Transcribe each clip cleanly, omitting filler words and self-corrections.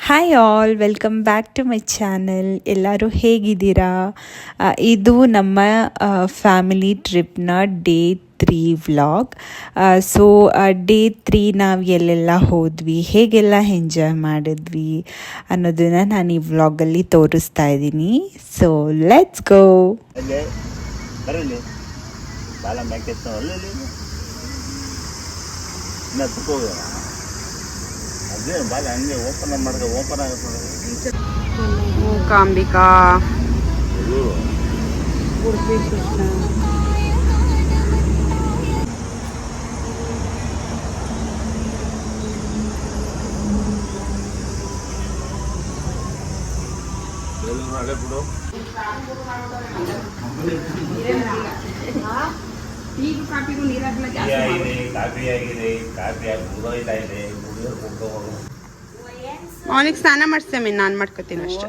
Hi all, welcome back to my channel. ಎಲ್ಲರೂ ಹೇಗಿದ್ದೀರಾ? ಇದು ನಮ್ಮ ಫ್ಯಾಮಿಲಿ ಟ್ರಿಪ್ನ ಡೇ 3 ವ್ಲಾಗ್. ಸೊ ಡೇ 3 ನಾವು ಎಲ್ಲೆಲ್ಲ ಹೋದ್ವಿ, ಹೇಗೆಲ್ಲ ಎಂಜಾಯ್ ಮಾಡಿದ್ವಿ ಅನ್ನೋದನ್ನು ನಾನು ಈ ವ್ಲಾಗಲ್ಲಿ ತೋರಿಸ್ತಾ ಇದ್ದೀನಿ. So let's go. Mookambika, Udupi Krishna, ಅವನಿಗೆ ಸ್ನಾನ ಮಾಡಿಸ್ತೇವೆ, ನಾನು ಮಾಡ್ಕೊತೀನಿ ಅಷ್ಟೇ.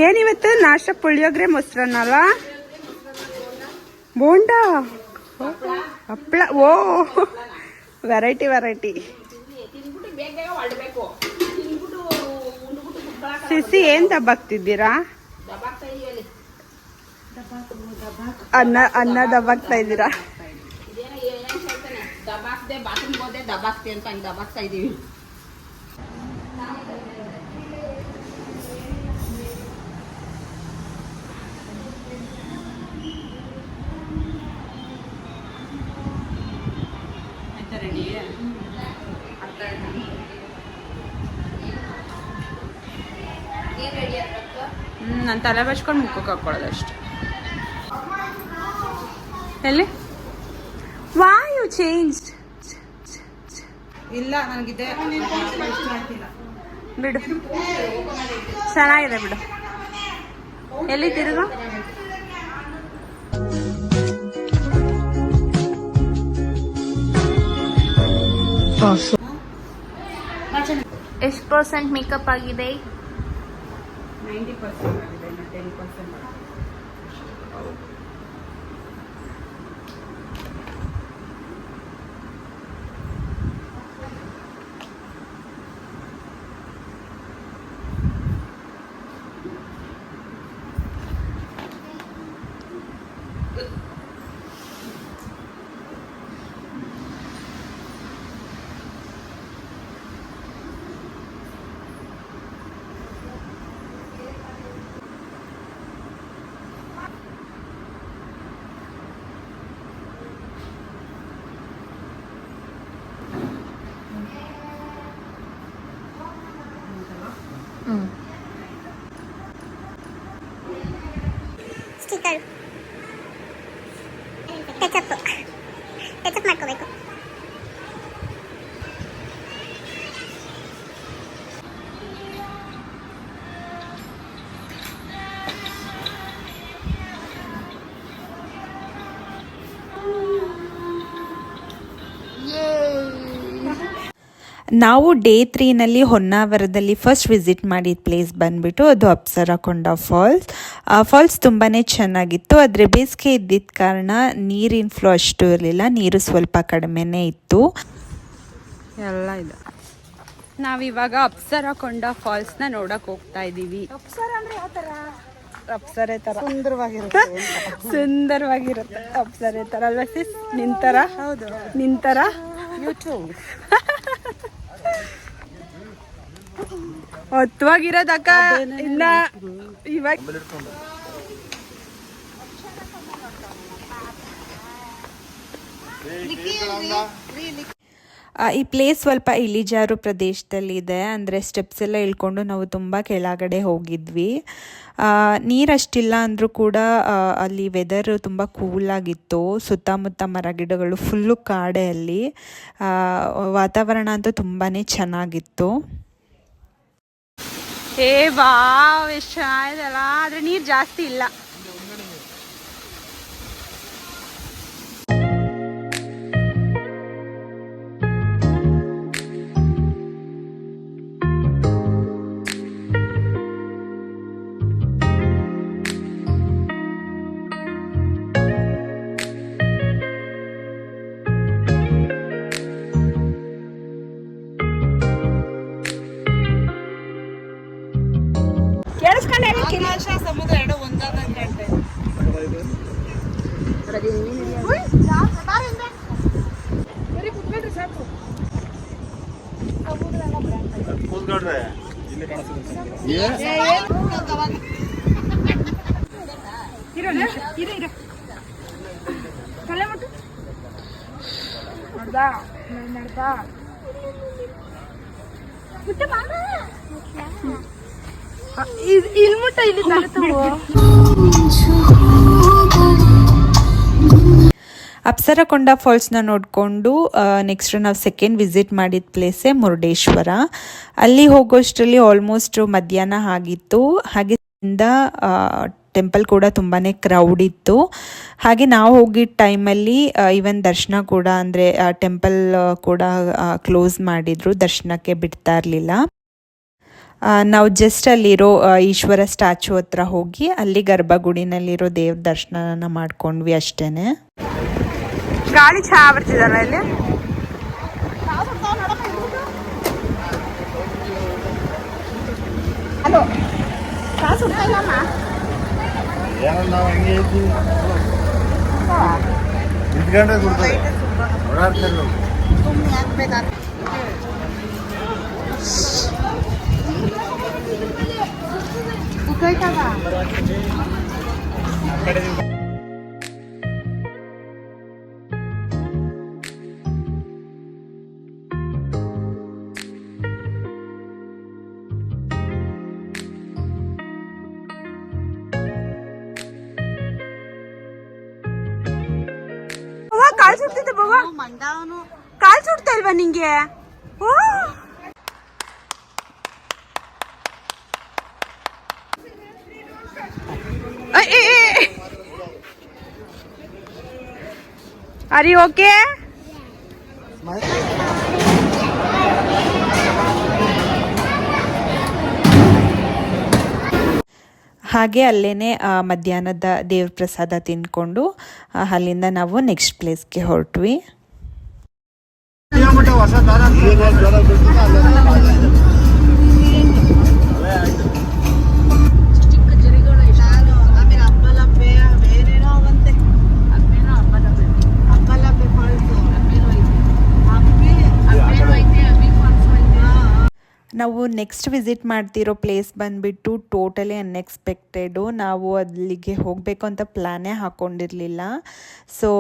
ಏನಿವತ್ತು ನಾಷ್ಟ? ಪುಳಿಯೋಗ್ರೆ, ಮೊಸರನ್ನ ಅಲ್ಲ, ಬೋಂಡ, ಹಪ್ಪಳ. ಓ, ವೆರೈಟಿ ವೆರೈಟಿ. ಸಿಸಿ ಏನ್ ದಬ್ಬಾಕ್ತಿದ್ದೀರಾ? ಅನ್ನ ದಬ್ಬಾಕ್ತಾ ಇದ್ದೀರಾ? ದಬಾಕ್ತಾ ಇದೀವಿ. ನಾನು ತಲೆ ಬಚ್ಕೊಂಡು ಮುಖಕ್ಕೆ ಹಾಕೊಳ್ಳೋದು ಅಷ್ಟೆ. ಎಲ್ಲಿ ವೈ ಯು ಚೇಂಜ್? ಇಲ್ಲ, ನನಗಿದೆ ಬಿಡು, ಚೆನ್ನಾಗಿದೆ ಬಿಡು. ಎಲ್ಲಿ ತಿರುಗು? ಎಷ್ಟು ಪರ್ಸೆಂಟ್ ಮೇಕಪ್ ಆಗಿದೆ? 90% ಆಗಿದೆ, 10%. ಸ್ಟಿಕ್ಕರ್ ಟಚಪ್ ಮಾಡ್ಕೋಬೇಕು. ನಾವು ಡೇ 3ನಲ್ಲಿ ಹೊನ್ನಾವರದಲ್ಲಿ ಫಸ್ಟ್ ವಿಸಿಟ್ ಮಾಡಿದ ಪ್ಲೇಸ್ ಬಂದುಬಿಟ್ಟು ಅದು ಅಪ್ಸರಕೊಂಡ ಫಾಲ್ಸ್ ತುಂಬಾ ಚೆನ್ನಾಗಿತ್ತು. ಆದರೆ ಬೇಸಿಗೆ ಇದ್ದಿದ್ದ ಕಾರಣ ನೀರಿನ ಫ್ಲೋ ಅಷ್ಟು ಇರಲಿಲ್ಲ, ನೀರು ಸ್ವಲ್ಪ ಕಡಿಮೆನೇ ಇತ್ತು. ಎಲ್ಲ ಇದೆ. ನಾವಿವಾಗ ಅಪ್ಸರಕೊಂಡ ಫಾಲ್ಸ್ನ ನೋಡಕ್ ಹೋಗ್ತಾ ಇದ್ದೀವಿ. ಅಪ್ಸರೆ ತರ ಸುಂದರವಾಗಿರುತ್ತೆ. ಅಪ್ಸರೆ ತರ ಅಲ್ವಾ ಸಿಸ್? ನಿಂತರ? ಹೌದು, ನಿಂತರ. ಹೊತ್ತವಾಗಿರೋದಕ್ಕ ಇನ್ನ ಇವಾಗ ಈ ಪ್ಲೇಸ್ ಸ್ವಲ್ಪ ಇಳಿಜಾರು ಪ್ರದೇಶದಲ್ಲಿದೆ. ಅಂದರೆ ಸ್ಟೆಪ್ಸ್ ಎಲ್ಲ ಇಳ್ಕೊಂಡು ನಾವು ತುಂಬ ಕೆಳಗಡೆ ಹೋಗಿದ್ವಿ. ನೀರಷ್ಟಿಲ್ಲ ಅಂದರೂ ಕೂಡ ಅಲ್ಲಿ ವೆದರ್ ತುಂಬ ಕೂಲಾಗಿತ್ತು. ಸುತ್ತಮುತ್ತ ಮರಗಿಡಗಳು ಫುಲ್ಲು ಕಾಡೆ. ಅಲ್ಲಿ ವಾತಾವರಣ ಅಂತೂ ತುಂಬಾ ಚೆನ್ನಾಗಿತ್ತು. ವಾವ್, ಎಷ್ಟು ಚೆನ್ನಾಗಿದೆಲ್ಲ. ಆದರೆ ನೀರು ಜಾಸ್ತಿ ಇಲ್ಲ. ಆಕಾಶ ಸಮುದ್ರ ಎರಡು ಒಂದಾದ ಗಂಟೆ ಸಾಕು ತಲೆ ಮುಟ್ಟು ನೋಡ್ದಾ ನೋಡ್ದಾ ಇಲ್ಲಿ ಮುಟ್ಟ ಇಲ್ಲಿ ತಲೆತವು ಅಪ್ಸರಕೊಂಡ ಫಾಲ್ಸ್ನ ನೋಡಿಕೊಂಡು ನೆಕ್ಸ್ಟ್ ನಾವು ಸೆಕೆಂಡ್ ವಿಸಿಟ್ ಮಾಡಿದ ಪ್ಲೇಸೇ ಮುರುಡೇಶ್ವರ. ಅಲ್ಲಿ ಹೋಗೋಷ್ಟರಲ್ಲಿ ಆಲ್ಮೋಸ್ಟ್ ಮಧ್ಯಾಹ್ನ ಆಗಿತ್ತು. ಹಾಗೆ ಟೆಂಪಲ್ ಕೂಡ ತುಂಬಾ ಕ್ರೌಡ್ ಇತ್ತು. ಹಾಗೆ ನಾವು ಹೋಗಿದ್ದ ಟೈಮಲ್ಲಿ ಈವನ್ ದರ್ಶನ ಕೂಡ ಅಂದರೆ ಟೆಂಪಲ್ ಕೂಡ ಕ್ಲೋಸ್ ಮಾಡಿದ್ರು, ದರ್ಶನಕ್ಕೆ ಬಿಡ್ತಾ ಇರಲಿಲ್ಲ. ನಾವು ಜಸ್ಟ್ ಅಲ್ಲಿರೋ ಈಶ್ವರ ಸ್ಟ್ಯಾಚು ಹತ್ರ ಹೋಗಿ ಅಲ್ಲಿ ಗರ್ಭಗುಡಿನಲ್ಲಿರೋ ದೇವ್ರ ದರ್ಶನ ಮಾಡ್ಕೊಂಡ್ವಿ ಅಷ್ಟೇನೆ. ಗಾಳಿ ಚಾ ಬರ್ತಿದಲ್ಲ ಇಲ್ಲಿ. ಹಲೋ ಕಾಸು ಇಲ್ಲಮ್ಮ ಕಾಲ್ ಸುಡ್ತಿದ್ದೆ ಬಾವ, ಕಾಲ್ ಸುಡ್ತಾ ಇಲ್ವಾ ನಿಂಗೆ? Are you okay? ಹಾಗೆ ಅಲ್ಲೇ ಮಧ್ಯಾಹ್ನದ ದೇವ್ರ ಪ್ರಸಾದ ತಿಂದ್ಕೊಂಡು ಅಲ್ಲಿಂದ ನಾವು ನೆಕ್ಸ್ಟ್ ಪ್ಲೇಸ್ಗೆ ಹೊರಟ್ವಿ. ನಾವು ನೆಕ್ಸ್ಟ್ ವಿಸಿಟ್ ಮಾಡ್ತಿರೋ ಪ್ಲೇಸ್ ಬಂದುಬಿಟ್ಟು ಟೋಟಲಿ ಅನ್ಎಕ್ಸ್ಪೆಕ್ಟೆಡು. ನಾವು ಅಲ್ಲಿಗೆ ಹೋಗಬೇಕು ಅಂತ ಪ್ಲ್ಯಾನೇ ಹಾಕ್ಕೊಂಡಿರಲಿಲ್ಲ. ಸೊ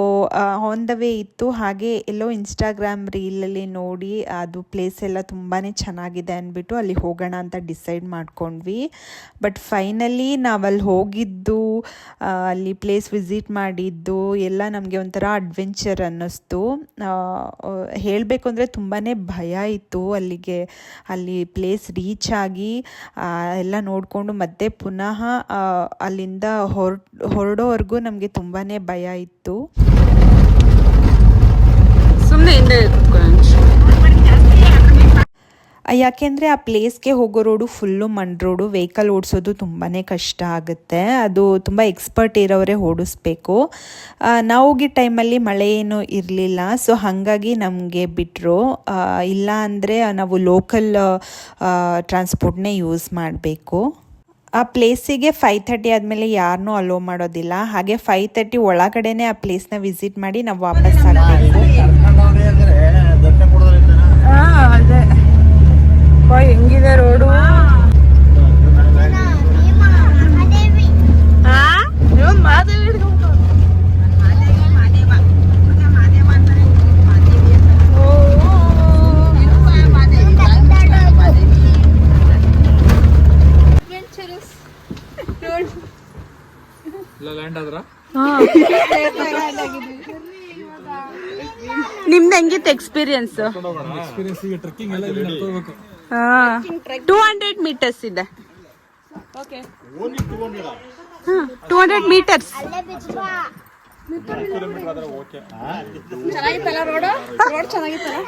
ಆನ್ ದ ವೇ ಇತ್ತು. ಹಾಗೆ ಎಲ್ಲೋ ಇನ್ಸ್ಟಾಗ್ರಾಮ್ ರೀಲಲ್ಲಿ ನೋಡಿ ಅದು ಪ್ಲೇಸ್ ಎಲ್ಲ ತುಂಬಾ ಚೆನ್ನಾಗಿದೆ ಅಂದ್ಬಿಟ್ಟು ಅಲ್ಲಿ ಹೋಗೋಣ ಅಂತ ಡಿಸೈಡ್ ಮಾಡ್ಕೊಂಡ್ವಿ. ಬಟ್ ಫೈನಲಿ ನಾವಲ್ಲಿ ಹೋಗಿದ್ದು, ಅಲ್ಲಿ ಪ್ಲೇಸ್ ವಿಸಿಟ್ ಮಾಡಿದ್ದು ಎಲ್ಲ ನಮಗೆ ಒಂಥರ ಅಡ್ವೆಂಚರ್ ಅನ್ನಿಸ್ತು. ಹೇಳಬೇಕು ಅಂದರೆ ತುಂಬಾ ಭಯ ಇತ್ತು. ಅಲ್ಲಿ ಪ್ಲೇಸ್ ರೀಚ್ ಆಗಿ ಎಲ್ಲ ನೋಡಿಕೊಂಡು ಮತ್ತೆ ಪುನಃ ಅಲ್ಲಿಂದ ಹೊರಡೋವರೆಗೂ ನಮಗೆ ತುಂಬಾ ಭಯ ಇತ್ತು. ಸುಮ್ಮನೆ ಹಿಂದೆ ಯಾಕೆಂದರೆ ಆ ಪ್ಲೇಸ್ಗೆ ಹೋಗೋ ರೋಡು ಫುಲ್ಲು ಮಣ್ಣು ರೋಡು, ವೆಹಿಕಲ್ ಓಡಿಸೋದು ತುಂಬಾ ಕಷ್ಟ ಆಗುತ್ತೆ. ಅದು ತುಂಬ ಎಕ್ಸ್ಪರ್ಟ್ ಇರೋರೇ ಓಡಿಸ್ಬೇಕು. ನಾವು ಹೋಗಿದ್ದ ಟೈಮಲ್ಲಿ ಮಳೆ ಏನೂ ಇರಲಿಲ್ಲ. ಸೊ ಹಾಗಾಗಿ ನಮಗೆ ಬಿಟ್ಟರು. ಇಲ್ಲ ಅಂದರೆ ನಾವು ಲೋಕಲ್ ಟ್ರಾನ್ಸ್ಪೋರ್ಟ್ನೇ ಯೂಸ್ ಮಾಡಬೇಕು. ಆ ಪ್ಲೇಸಿಗೆ 5:30 ಆದಮೇಲೆ ಯಾರನ್ನೂ ಅಲೋ ಮಾಡೋದಿಲ್ಲ. ಹಾಗೆ 5:30 ಒಳಗಡೆನೆ ಆ ಪ್ಲೇಸ್ನ ವಿಸಿಟ್ ಮಾಡಿ ನಾವು ವಾಪಸ್ ಆಗಬೇಕು. ಅದೇ ಹೆಂಗಿದೆ ರೋಡು. ನಿಮ್ದು ಹೆಂಗಿತ್ತು ಎಕ್ಸ್ಪೀರಿಯನ್ಸ್? 200 ಮೀಟರ್ಸ್ ಇದೆ. 200 ಮೀಟರ್ಸ್. ಚೆನ್ನಾಗಿತ್ತಲ್ಲ ರೋಡ್ ಚೆನ್ನಾಗಿತ್ತಲ್ಲ.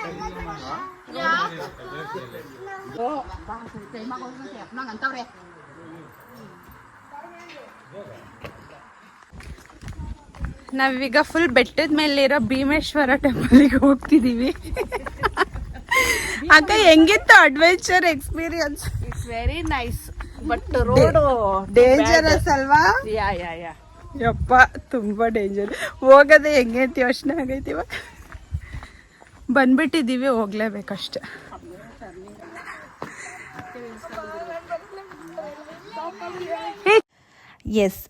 ನಾವೀಗ ಫುಲ್ ಬೆಟ್ಟದ ಮೇಲೆ ಇರೋ ಭೀಮೇಶ್ವರ ಟೆಂಪಲ್ಗೆ ಹೋಗ್ತಿದೀವಿ. ಅಕ್ಕ ಹೆಂಗಿತ್ತು adventure experience? It's very nice. But road dangerous ಅಲ್ವಾ? ಯಾ ಯಾ ಯಾ ಯಪ್ಪ ತುಂಬಾ ಡೇಂಜರ್. ಹೋಗೋದೇ ಹೆಂಗೆ ಅಂತ ಯೋಚನೆ ಆಗೈತಿ ಇವಾಗ. ಬಂದ್ಬಿಟ್ಟಿದ್ದೀವಿ, ಹೋಗ್ಲೇಬೇಕಷ್ಟೆ. ಎಸ್,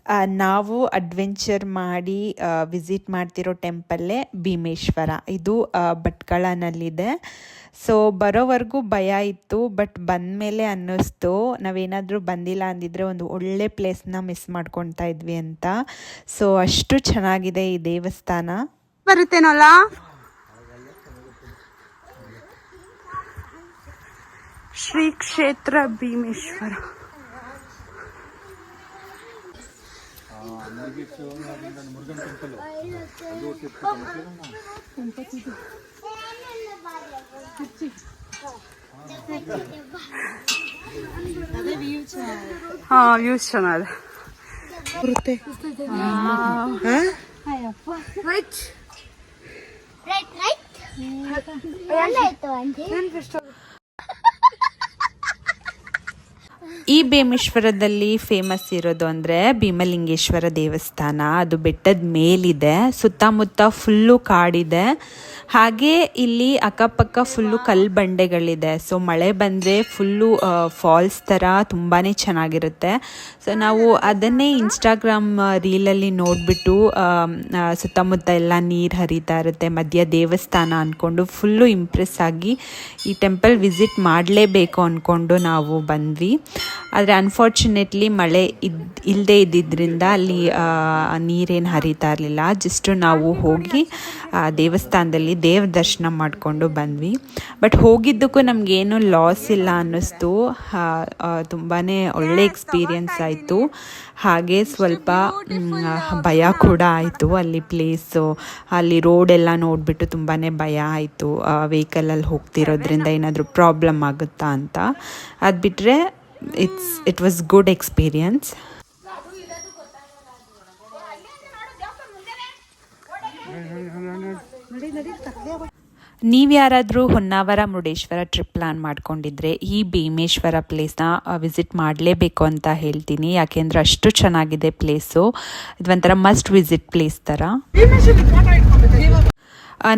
ನಾವು ಅಡ್ವೆಂಚರ್ ಮಾಡಿ ವಿಸಿಟ್ ಮಾಡ್ತಿರೋ ಟೆಂಪಲ್ಲೇ ಭೀಮೇಶ್ವರ. ಇದು ಭಟ್ಕಳನಲ್ಲಿದೆ. ಸೊ ಬರೋವರೆಗೂ ಭಯ ಇತ್ತು, ಬಟ್ ಬಂದಮೇಲೆ ಅನ್ನಿಸ್ತು ನಾವೇನಾದರೂ ಬಂದಿಲ್ಲ ಅಂದಿದ್ರೆ ಒಂದು ಒಳ್ಳೆ ಪ್ಲೇಸ್ನ ಮಿಸ್ ಮಾಡ್ಕೊತಾ ಇದ್ವಿ ಅಂತ. ಸೊ ಅಷ್ಟು ಚೆನ್ನಾಗಿದೆ ಈ ದೇವಸ್ಥಾನ. ಬರುತ್ತೇನಲ್ಲ ಶ್ರೀ ಕ್ಷೇತ್ರ ಭೀಮೇಶ್ವರ. ಹಾ, ವ್ಯೂಸ್ ಚೆನ್ನಾಗಿದೆ. ಬರುತ್ತೆ ಈ ಭೀಮೇಶ್ವರದಲ್ಲಿ ಫೇಮಸ್ ಇರೋದು ಅಂದರೆ ಭೀಮಲಿಂಗೇಶ್ವರ ದೇವಸ್ಥಾನ. ಅದು ಬೆಟ್ಟದ ಮೇಲಿದೆ, ಸುತ್ತಮುತ್ತ ಫುಲ್ಲು ಕಾಡಿದೆ. ಹಾಗೆ ಇಲ್ಲಿ ಅಕ್ಕಪಕ್ಕ ಫುಲ್ಲು ಕಲ್ಲು ಬಂಡೆಗಳಿದೆ. ಸೊ ಮಳೆ ಬಂದರೆ ಫುಲ್ಲು ಫಾಲ್ಸ್ ಥರ ತುಂಬಾ ಚೆನ್ನಾಗಿರುತ್ತೆ. ಸೊ ನಾವು ಅದನ್ನೇ ಇನ್ಸ್ಟಾಗ್ರಾಮ್ ರೀಲಲ್ಲಿ ನೋಡಿಬಿಟ್ಟು ಸುತ್ತಮುತ್ತ ಎಲ್ಲ ನೀರು ಹರಿತಾ ಇರುತ್ತೆ, ಮಧ್ಯ ದೇವಸ್ಥಾನ ಅಂದ್ಕೊಂಡು ಫುಲ್ಲು ಇಂಪ್ರೆಸ್ ಆಗಿ ಈ ಟೆಂಪಲ್ ವಿಸಿಟ್ ಮಾಡಲೇಬೇಕು ಅಂದ್ಕೊಂಡು ನಾವು ಬಂದ್ವಿ. ಆದರೆ ಅನ್ಫಾರ್ಚುನೇಟ್ಲಿ ಮಳೆ ಇಲ್ಲದೆ ಇದ್ದಿದ್ದರಿಂದ ಅಲ್ಲಿ ನೀರೇನು ಹರಿತಾ ಇರಲಿಲ್ಲ. ಜಸ್ಟ್ ನಾವು ಹೋಗಿ ದೇವಸ್ಥಾನದಲ್ಲಿ ದೇವ್ರ ದರ್ಶನ ಮಾಡಿಕೊಂಡು ಬಂದ್ವಿ. ಬಟ್ ಹೋಗಿದ್ದಕ್ಕೂ ನಮಗೇನು ಲಾಸ್ ಇಲ್ಲ ಅನ್ನಿಸ್ತು. ತುಂಬಾ ಒಳ್ಳೆ ಎಕ್ಸ್ಪೀರಿಯನ್ಸ್ ಆಯಿತು. ಹಾಗೆ ಸ್ವಲ್ಪ ಭಯ ಕೂಡ ಆಯಿತು. ಅಲ್ಲಿ ಪ್ಲೇಸು, ಅಲ್ಲಿ ರೋಡೆಲ್ಲ ನೋಡಿಬಿಟ್ಟು ತುಂಬಾ ಭಯ ಆಯಿತು. ವೆಹಿಕಲಲ್ಲಿ ಹೋಗ್ತಿರೋದ್ರಿಂದ ಏನಾದರೂ ಪ್ರಾಬ್ಲಮ್ ಆಗುತ್ತಾ ಅಂತ. ಅದು ಬಿಟ್ಟರೆ it was good experience. ನೀವು ಯಾರಾದರೂ ಹೊನ್ನಾವರ ಮುರುಡೇಶ್ವರ ಟ್ರಿಪ್ ಪ್ಲಾನ್ ಮಾಡ್ಕೊಂಡಿದ್ರೆ ಈ ಭೀಮೇಶ್ವರ ಪ್ಲೇಸ್ನ ವಿಸಿಟ್ ಮಾಡಲೇಬೇಕು ಅಂತ ಹೇಳ್ತೀನಿ. ಯಾಕೆಂದರೆ ಅಷ್ಟು ಚೆನ್ನಾಗಿದೆ ಪ್ಲೇಸು. ಇದು ಒಂಥರ ಮಸ್ಟ್ ವಿಸಿಟ್ ಪ್ಲೇಸ್ ಥರ.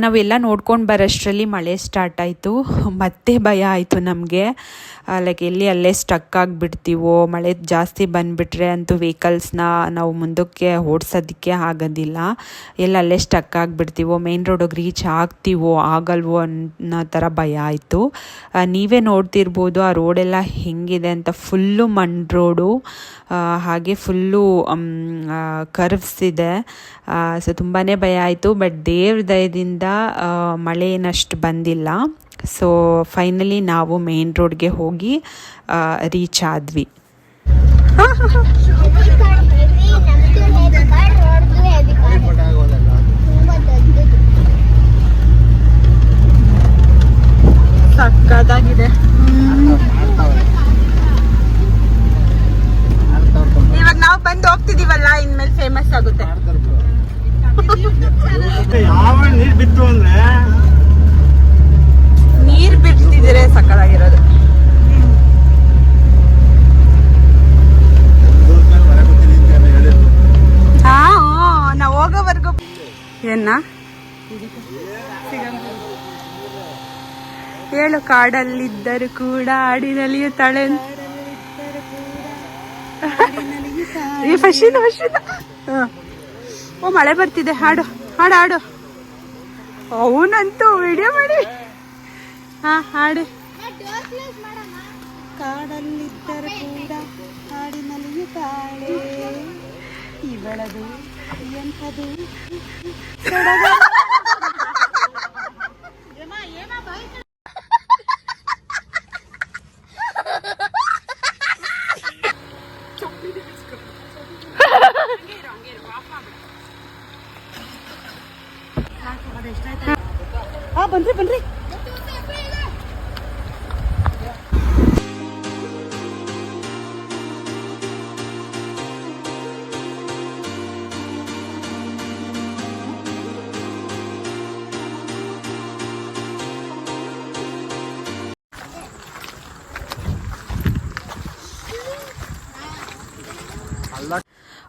ನಾವೆಲ್ಲ ನೋಡ್ಕೊಂಡು ಬರೋಷ್ಟರಲ್ಲಿ ಮಳೆ ಸ್ಟಾರ್ಟ್ ಆಯಿತು. ಮತ್ತೆ ಭಯ ಆಯಿತು ನಮಗೆ. ಲೈಕ್ ಎಲ್ಲಿ ಅಲ್ಲೇ ಸ್ಟಕ್ ಆಗಿಬಿಡ್ತೀವೋ, ಮಳೆ ಜಾಸ್ತಿ ಬಂದುಬಿಟ್ರೆ ಅಂತೂ ವೆಹಿಕಲ್ಸ್ನ ನಾವು ಮುಂದಕ್ಕೆ ಓಡಿಸೋದಕ್ಕೆ ಆಗೋದಿಲ್ಲ. ಅಲ್ಲೇ ಸ್ಟಕ್ ಆಗಿಬಿಡ್ತೀವೋ, ಮೇನ್ ರೋಡಿಗೆ ರೀಚ್ ಆಗ್ತೀವೋ ಆಗಲ್ವೋ ಅನ್ನೋ ಥರ ಭಯ ಆಯಿತು. ನೀವೇ ನೋಡ್ತಿರ್ಬೋದು ಆ ರೋಡೆಲ್ಲ ಹೆಂಗಿದೆ ಅಂತ. ಫುಲ್ಲು ಮಣ್ಣು ರೋಡು, ಹಾಗೆ ಫುಲ್ಲು ಕರ್ವ್ಸ್ ಇದೆ. ಸೊ ತುಂಬಾ ಭಯ ಆಯಿತು. ಬಟ್ ದೇವ್ರ ದಯದಿಂದ ಮಳೆ ಏನಷ್ಟು ಬಂದಿಲ್ಲ. ಸೊ ಫೈನಲಿ ನಾವು ಮೇನ್ ರೋಡ್ಗೆ ಹೋಗಿ ರೀಚ್ ಆದ್ವಿ. ಸಕ್ಕತ್ತಾಗಿದೆ. ಇವಾಗ ನಾವು ಬಂದು ಹೋಗ್ತಿದೀವಲ್ಲ, ಇನ್ಮೇಲೆ ಫೇಮಸ್ ಆಗುತ್ತೆ. ನೀರ್ ಬಿಡ್ತಿದ್ರೆ ಸಕ್ಕತ್ತಾಗಿರೋದು. ನಾವು ಹೋಗೋವರೆಗೂ ಹೇಳು. ಕಾಡಲ್ಲಿದ್ದರೂ ಕೂಡ ಆಡಿನಲಿಯುತ್ತಾಳೆ. ಓ ಮಳೆ ಬರ್ತಿದೆ. ಹಾಡು ಹಾಡು ಹಾಡು. ಅವನಂತೂ ವಿಡಿಯೋ ಮಾಡಿ. ಹಾ ಹಾಡು. ಕಾಡಲ್ಲಿದ್ದರೂ ಕೂಡ ಹಾಡಿನಲಿಯುತ್ತಾಳೆ, ಇವಳದು ಎಂಥದು. ಬನ್ರಿ.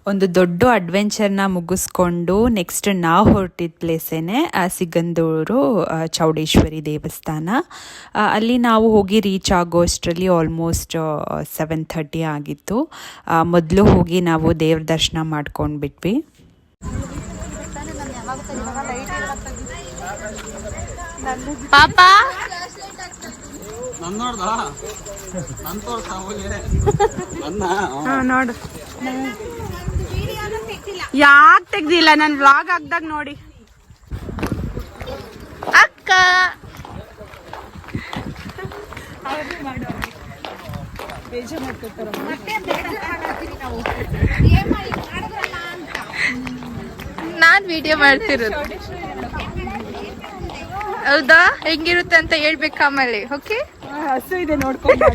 ಒಂದು ದೊಡ್ಡ ಅಡ್ವೆಂಚರ್ನ ಮುಗಿಸ್ಕೊಂಡು ನೆಕ್ಸ್ಟ್ ನಾವು ಹೊರಟಿದ್ದ ಪ್ಲೇಸೇನೆ ಸಿಗಂದೂರು ಚೌಡೇಶ್ವರಿ ದೇವಸ್ಥಾನ. ಅಲ್ಲಿ ನಾವು ಹೋಗಿ ರೀಚ್ ಆಗೋ ಅಷ್ಟರಲ್ಲಿ ಆಲ್ಮೋಸ್ಟ್ 7:30 ಆಗಿತ್ತು. ಮೊದಲು ಹೋಗಿ ನಾವು ದೇವ್ರ ದರ್ಶನ ಮಾಡ್ಕೊಂಡು ಬಿಟ್ವಿ. ಪಾಪ ನೋಡು ಯಾಕೆ ತೆಗ್ದಿಲ್ಲ, ನಾನು ವ್ಲಾಗ್ ಹಾಕ್ದಾಗ ನೋಡಿ. ಅಕ್ಕ ನಾನ್ ವಿಡಿಯೋ ಮಾಡ್ತಿರೋದು. ಹೌದಾ, ಹೆಂಗಿರುತ್ತೆ ಅಂತ ಹೇಳ್ಬೇಕು ಆಮೇಲೆ. ಓಕೆ, ಹಸು ಇದೆ ನೋಡ್ಕೊಂಡು.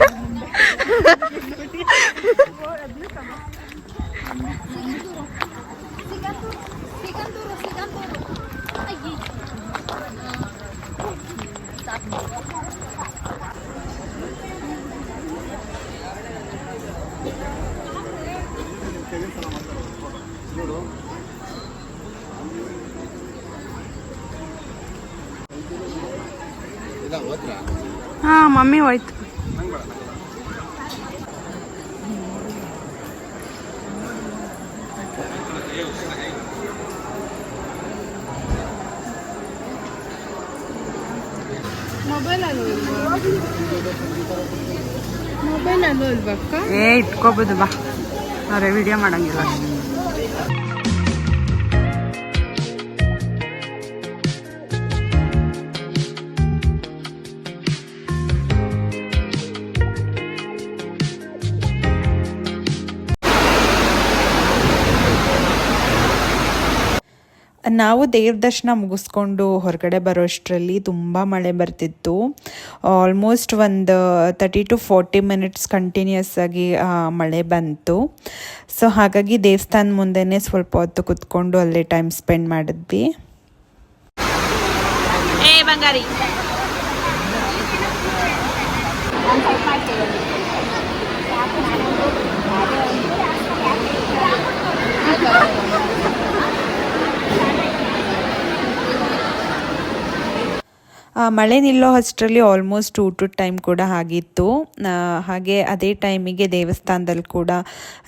ಹಾ, ಮಮ್ಮಿ ಹೋಯ್ತು. ಇಟ್ಕೋಬೋದು ಬಾ, ಅವ್ರೆ ವಿಡಿಯೋ ಮಾಡಂಗಿಲ್ಲ. ನಾವು ದೇವ್ರ ದರ್ಶನ ಮುಗಿಸ್ಕೊಂಡು ಹೊರಗಡೆ ಬರೋಷ್ಟರಲ್ಲಿ ತುಂಬ ಮಳೆ ಬರ್ತಿತ್ತು. ಆಲ್ಮೋಸ್ಟ್ ಒಂದು 30 to 40 minutes ಕಂಟಿನ್ಯೂಸ್ ಆಗಿ ಮಳೆ ಬಂತು. ಸೊ ಹಾಗಾಗಿ ದೇವಸ್ಥಾನ ಮುಂದೆನೇ ಸ್ವಲ್ಪ ಹೊತ್ತು ಕುತ್ಕೊಂಡು ಅಲ್ಲೇ ಟೈಮ್ ಸ್ಪೆಂಡ್ ಮಾಡಿದ್ವಿ. ಬಂಗಾರಿ ಮಳೆ ನಿಲ್ಲೋ ಅಷ್ಟರಲ್ಲಿ ಆಲ್ಮೋಸ್ಟ್ ಊಟದ ಟೈಮ್ ಕೂಡ ಆಗಿತ್ತು. ಹಾಗೆ ಅದೇ ಟೈಮಿಗೆ ದೇವಸ್ಥಾನದಲ್ಲಿ ಕೂಡ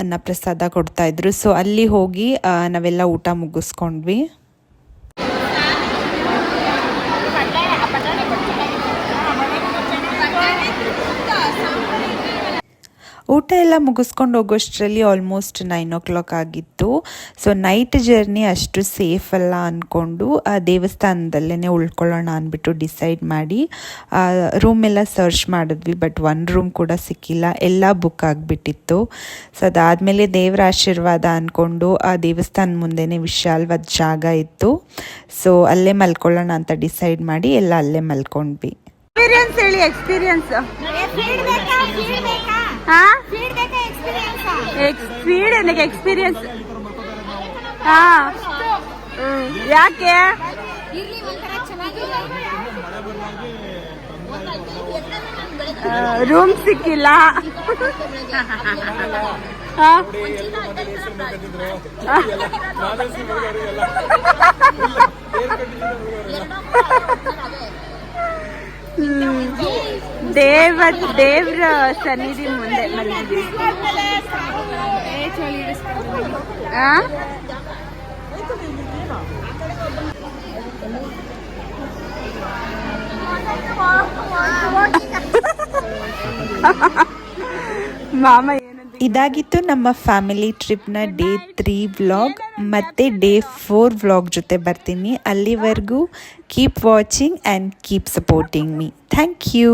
ಅನ್ನ ಪ್ರಸಾದ ಕೊಡ್ತಾಯಿದ್ರು. ಸೊ ಅಲ್ಲಿ ಹೋಗಿ ನಾವೆಲ್ಲ ಊಟ ಮುಗಿಸ್ಕೊಂಡ್ವಿ. ಊಟ ಎಲ್ಲ ಮುಗಿಸ್ಕೊಂಡು ಹೋಗೋಷ್ಟರಲ್ಲಿ ಆಲ್ಮೋಸ್ಟ್ 9 o'clock ಆಗಿತ್ತು. ಸೊ ನೈಟ್ ಜರ್ನಿ ಅಷ್ಟು ಸೇಫ್ ಅಲ್ಲ ಅಂದ್ಕೊಂಡು ದೇವಸ್ಥಾನದಲ್ಲೇ ಉಳ್ಕೊಳ್ಳೋಣ ಅಂದ್ಬಿಟ್ಟು ಡಿಸೈಡ್ ಮಾಡಿ ರೂಮ್ ಎಲ್ಲ ಸರ್ಚ್ ಮಾಡಿದ್ವಿ. ಬಟ್ ಒಂದು ರೂಮ್ ಕೂಡ ಸಿಕ್ಕಿಲ್ಲ, ಎಲ್ಲ ಬುಕ್ ಆಗಿಬಿಟ್ಟಿತ್ತು. ಸೊ ಅದಾದಮೇಲೆ ದೇವರ ಆಶೀರ್ವಾದ ಅಂದ್ಕೊಂಡು ಆ ದೇವಸ್ಥಾನ ಮುಂದೆನೇ ವಿಶಾಲವಾದ ಜಾಗ ಇತ್ತು. ಸೊ ಅಲ್ಲೇ ಮಲ್ಕೊಳ್ಳೋಣ ಅಂತ ಡಿಸೈಡ್ ಮಾಡಿ ಎಲ್ಲ ಅಲ್ಲೇ ಮಲ್ಕೊಂಡ್ವಿ. ಎಕ್ಸ್ಪೀರಿಯನ್ಸ್ ಹೇಳಿ. ಎಕ್ಸ್ಪೀರಿಯನ್ಸ್ ಎಕ್ಸ್ಪೀರಿಯನ್ಸ್ ಹಾ, ಯಾಕೆ ರೂಮ್ ಸಿಕ್ಕಿಲ್ಲ? ದೇವ್ರ ಸನ್ನಿಧಿ ಮುಂದೆ ಮಲಗಿದ್ವಿ. ಮಾಮ ಇದಾಗಿತ್ತು ನಮ್ಮ ಫ್ಯಾಮಿಲಿ ಟ್ರಿಪ್ನ ಡೇ 3 ವ್ಲಾಗ್. ಮತ್ತೆ ಡೇ 4 ವ್ಲಾಗ್ ಜೊತೆ ಬರ್ತೀನಿ. ಅಲ್ಲಿವರೆಗೂ keep watching and keep supporting me. Thank you.